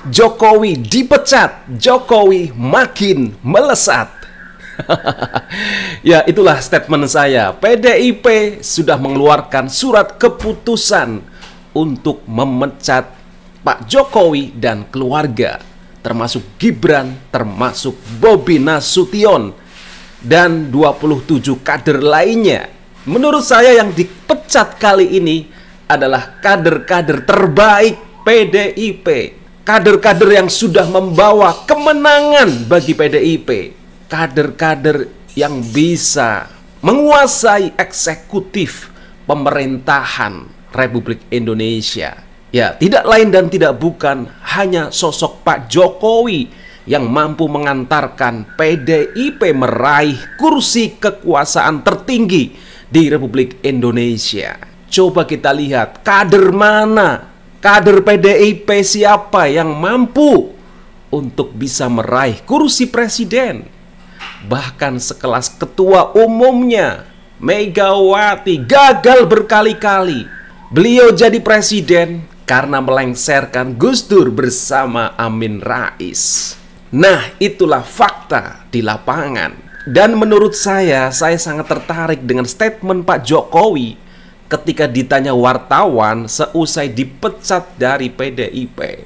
Jokowi dipecat, Jokowi makin melesat. Ya, itulah statement saya. PDIP sudah mengeluarkan surat keputusan untuk memecat Pak Jokowi dan keluarga, termasuk Gibran, termasuk Bobi Nasution, dan 27 kader lainnya. Menurut saya yang dipecat kali ini adalah kader-kader terbaik PDIP. Kader-kader yang sudah membawa kemenangan bagi PDIP. Kader-kader yang bisa menguasai eksekutif pemerintahan Republik Indonesia. Ya, tidak lain dan tidak bukan hanya sosok Pak Jokowi yang mampu mengantarkan PDIP meraih kursi kekuasaan tertinggi di Republik Indonesia. Coba kita lihat kader mana, kader PDIP siapa yang mampu untuk bisa meraih kursi presiden. Bahkan sekelas ketua umumnya Megawati gagal berkali-kali. Beliau jadi presiden karena melengsarkan Gus Dur bersama Amin Rais. Nah, itulah fakta di lapangan. Dan menurut saya sangat tertarik dengan statement Pak Jokowi ketika ditanya wartawan seusai dipecat dari PDIP.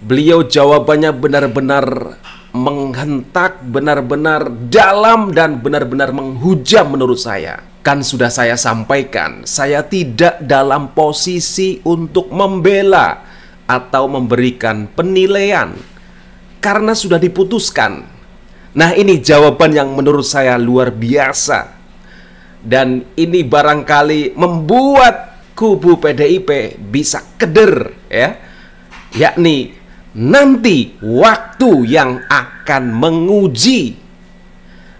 Beliau jawabannya benar-benar menghentak, benar-benar dalam, dan benar-benar menghujam menurut saya. Kan sudah saya sampaikan, saya tidak dalam posisi untuk membela atau memberikan penilaian karena sudah diputuskan. Nah, ini jawaban yang menurut saya luar biasa. Dan ini barangkali membuat kubu PDIP bisa keder, ya. Yakni nanti waktu yang akan menguji.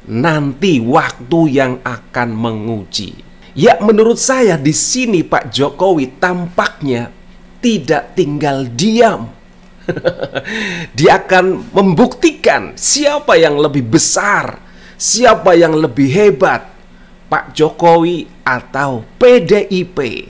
Nanti waktu yang akan menguji. Ya, menurut saya di sini Pak Jokowi tampaknya tidak tinggal diam. Dia akan membuktikan siapa yang lebih besar, siapa yang lebih hebat, Pak Jokowi atau PDIP.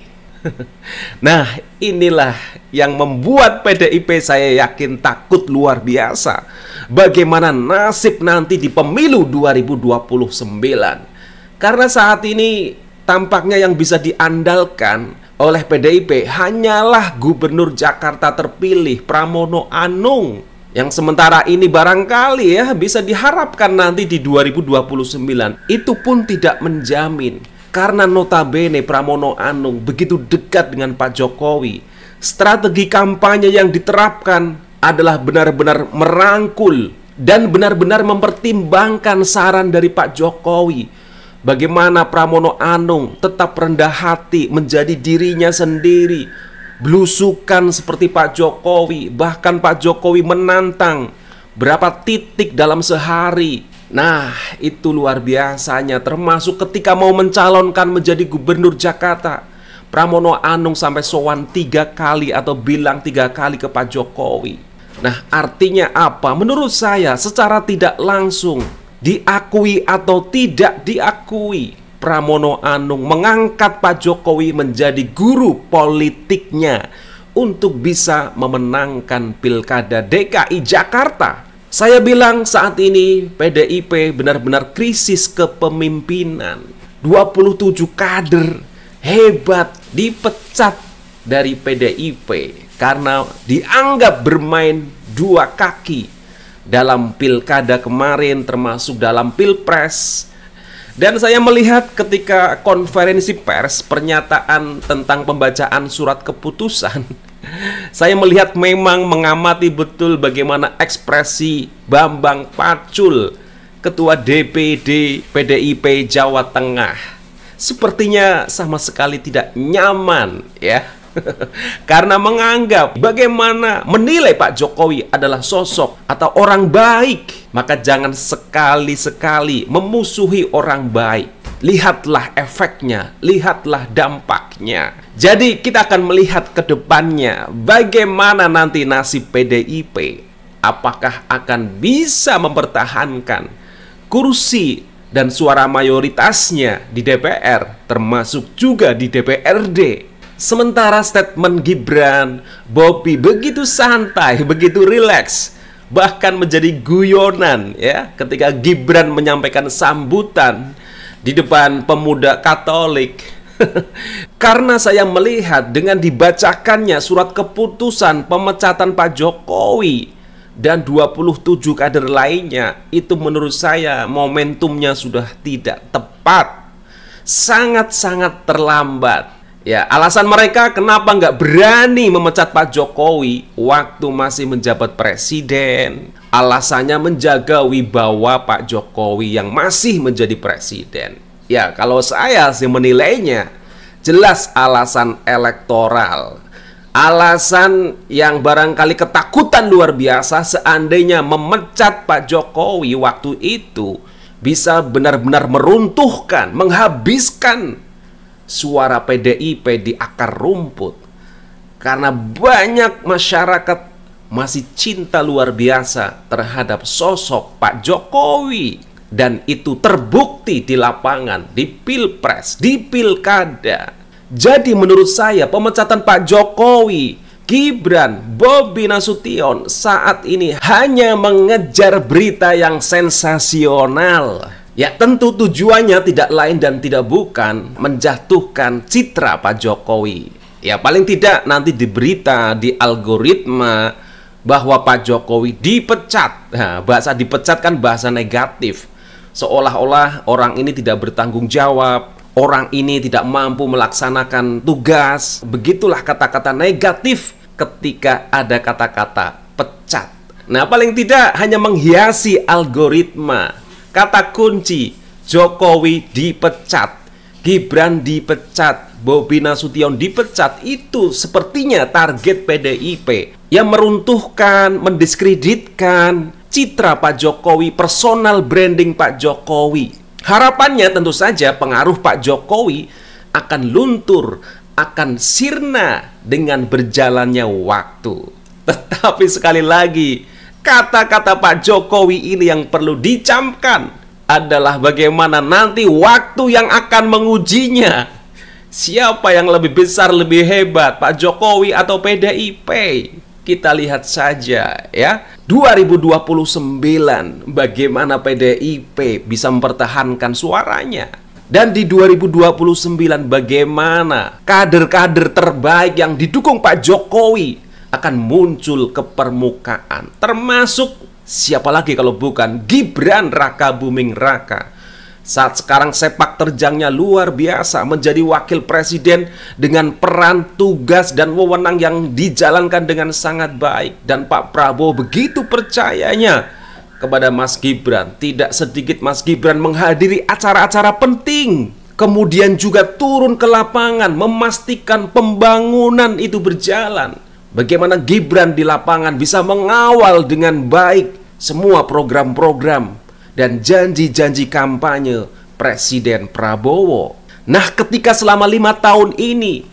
Nah, inilah yang membuat PDIP saya yakin takut luar biasa. Bagaimana nasib nanti di pemilu 2029. Karena saat ini tampaknya yang bisa diandalkan oleh PDIP hanyalah Gubernur Jakarta terpilih Pramono Anung, yang sementara ini barangkali ya bisa diharapkan nanti di 2029. Itu pun tidak menjamin, karena notabene Pramono Anung begitu dekat dengan Pak Jokowi. Strategi kampanye yang diterapkan adalah benar-benar merangkul dan benar-benar mempertimbangkan saran dari Pak Jokowi. Bagaimana Pramono Anung tetap rendah hati menjadi dirinya sendiri, belusukan seperti Pak Jokowi. Bahkan Pak Jokowi menantang berapa titik dalam sehari. Nah, itu luar biasanya. Termasuk ketika mau mencalonkan menjadi Gubernur Jakarta, Pramono Anung sampai sowan 3 kali atau bilang 3 kali ke Pak Jokowi. Nah, artinya apa? Menurut saya secara tidak langsung, diakui atau tidak diakui, Pramono Anung mengangkat Pak Jokowi menjadi guru politiknya untuk bisa memenangkan Pilkada DKI Jakarta. Saya bilang saat ini PDIP benar-benar krisis kepemimpinan. 27 kader hebat dipecat dari PDIP karena dianggap bermain 2 kaki dalam pilkada kemarin, termasuk dalam pilpres. Dan saya melihat ketika konferensi pers pernyataan tentang pembacaan surat keputusan, saya melihat memang mengamati betul bagaimana ekspresi Bambang Pacul, Ketua DPD PDIP Jawa Tengah. Sepertinya sama sekali tidak nyaman, ya. Karena menganggap bagaimana menilai Pak Jokowi adalah sosok atau orang baik, maka jangan sekali-sekali memusuhi orang baik. Lihatlah efeknya, lihatlah dampaknya. Jadi kita akan melihat ke depannya bagaimana nanti nasib PDIP. Apakah akan bisa mempertahankan kursi dan suara mayoritasnya di DPR, termasuk juga di DPRD. Sementara statement Gibran, Bobi begitu santai, begitu rileks, bahkan menjadi guyonan ya ketika Gibran menyampaikan sambutan di depan pemuda Katolik. Karena saya melihat dengan dibacakannya surat keputusan pemecatan Pak Jokowi dan 27 kader lainnya, itu menurut saya momentumnya sudah tidak tepat, sangat-sangat terlambat. Ya, alasan mereka kenapa nggak berani memecat Pak Jokowi waktu masih menjabat presiden, alasannya menjaga wibawa Pak Jokowi yang masih menjadi presiden. Ya, kalau saya sih menilainya jelas alasan elektoral. Alasan yang barangkali ketakutan luar biasa seandainya memecat Pak Jokowi waktu itu bisa benar-benar meruntuhkan, menghabiskan suara PDIP di akar rumput. Karena banyak masyarakat masih cinta luar biasa terhadap sosok Pak Jokowi. Dan itu terbukti di lapangan, di pilpres, di pilkada. Jadi menurut saya pemecatan Pak Jokowi, Gibran, Bobi Nasution saat ini hanya mengejar berita yang sensasional. Ya tentu tujuannya tidak lain dan tidak bukan menjatuhkan citra Pak Jokowi. Ya paling tidak nanti di berita, di algoritma bahwa Pak Jokowi dipecat. Nah, bahasa dipecat kan bahasa negatif. Seolah-olah orang ini tidak bertanggung jawab, orang ini tidak mampu melaksanakan tugas. Begitulah kata-kata negatif ketika ada kata-kata pecat. Nah paling tidak hanya menghiasi algoritma. Kata kunci, Jokowi dipecat, Gibran dipecat, Bobi Nasution dipecat. Itu sepertinya target PDIP yang meruntuhkan, mendiskreditkan citra Pak Jokowi, personal branding Pak Jokowi. Harapannya tentu saja pengaruh Pak Jokowi akan luntur, akan sirna dengan berjalannya waktu. Tetapi sekali lagi, kata-kata Pak Jokowi ini yang perlu dicamkan adalah bagaimana nanti waktu yang akan mengujinya. Siapa yang lebih besar, lebih hebat, Pak Jokowi atau PDIP? Kita lihat saja ya, 2029 bagaimana PDIP bisa mempertahankan suaranya. Dan di 2029 bagaimana kader-kader terbaik yang didukung Pak Jokowi akan muncul ke permukaan. Termasuk siapa lagi kalau bukan Gibran Raka Buming Raka. Saat sekarang sepak terjangnya luar biasa, menjadi wakil presiden dengan peran, tugas, dan wewenang yang dijalankan dengan sangat baik. Dan Pak Prabowo begitu percayanya kepada Mas Gibran. Tidak sedikit Mas Gibran menghadiri acara-acara penting, kemudian juga turun ke lapangan memastikan pembangunan itu berjalan. Bagaimana Gibran di lapangan bisa mengawal dengan baik semua program-program dan janji-janji kampanye Presiden Prabowo. Nah, ketika selama 5 tahun ini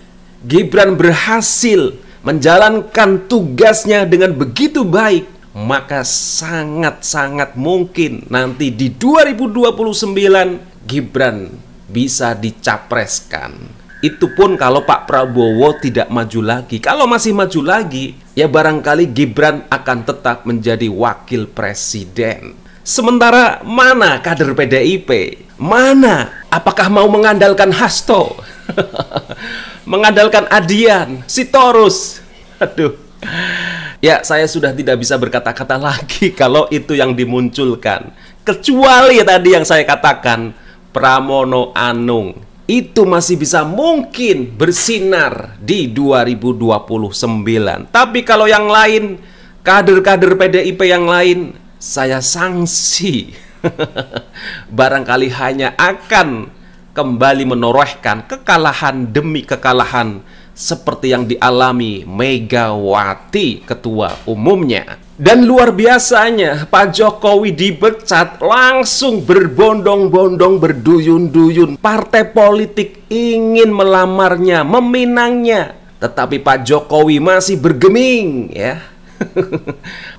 Gibran berhasil menjalankan tugasnya dengan begitu baik, maka sangat-sangat mungkin nanti di 2029 Gibran bisa dicapreskan. Itu pun kalau Pak Prabowo tidak maju lagi. Kalau masih maju lagi, ya barangkali Gibran akan tetap menjadi wakil presiden. Sementara mana kader PDIP? Mana? Apakah mau mengandalkan Hasto? Mengandalkan Adian, Sitorus? Aduh. Ya, saya sudah tidak bisa berkata-kata lagi kalau itu yang dimunculkan. Kecuali tadi yang saya katakan, Pramono Anung. Itu masih bisa mungkin bersinar di 2029. Tapi kalau yang lain, kader-kader PDIP yang lain, saya sanksi barangkali hanya akan kembali menorehkan kekalahan demi kekalahan seperti yang dialami Megawati ketua umumnya. Dan luar biasanya Pak Jokowi dipecat, langsung berbondong-bondong, berduyun-duyun partai politik ingin melamarnya, meminangnya. Tetapi Pak Jokowi masih bergeming ya.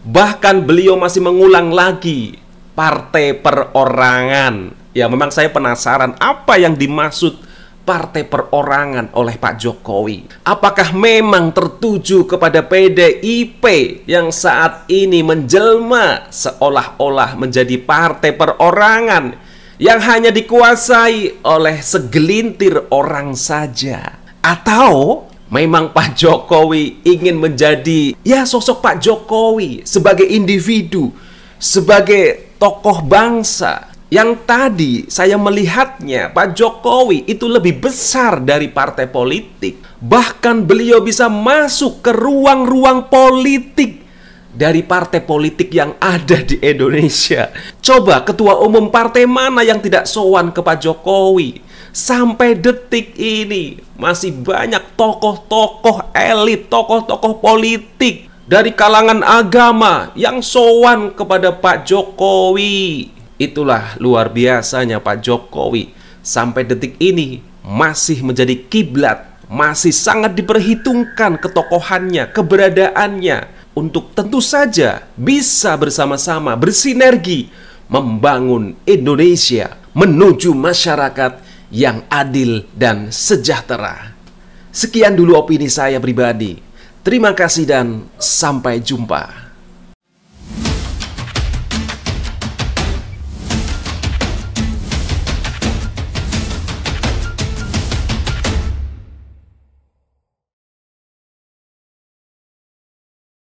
Bahkan beliau masih mengulang lagi partai perorangan. Ya memang saya penasaran apa yang dimaksud partai perorangan oleh Pak Jokowi? Apakah memang tertuju kepada PDIP yang saat ini menjelma seolah-olah menjadi partai perorangan yang hanya dikuasai oleh segelintir orang saja? Atau memang Pak Jokowi ingin menjadi sosok Pak Jokowi sebagai individu, sebagai tokoh bangsa yang tadi saya melihatnya Pak Jokowi itu lebih besar dari partai politik. Bahkan beliau bisa masuk ke ruang-ruang politik dari partai politik yang ada di Indonesia. Coba ketua umum partai mana yang tidak sowan ke Pak Jokowi? Sampai detik ini masih banyak tokoh-tokoh elit, tokoh-tokoh politik dari kalangan agama yang sowan kepada Pak Jokowi. Itulah luar biasanya Pak Jokowi. Sampai detik ini masih menjadi kiblat, masih sangat diperhitungkan ketokohannya, keberadaannya, untuk tentu saja bisa bersama-sama bersinergi membangun Indonesia menuju masyarakat yang adil dan sejahtera. Sekian dulu opini saya pribadi. Terima kasih dan sampai jumpa.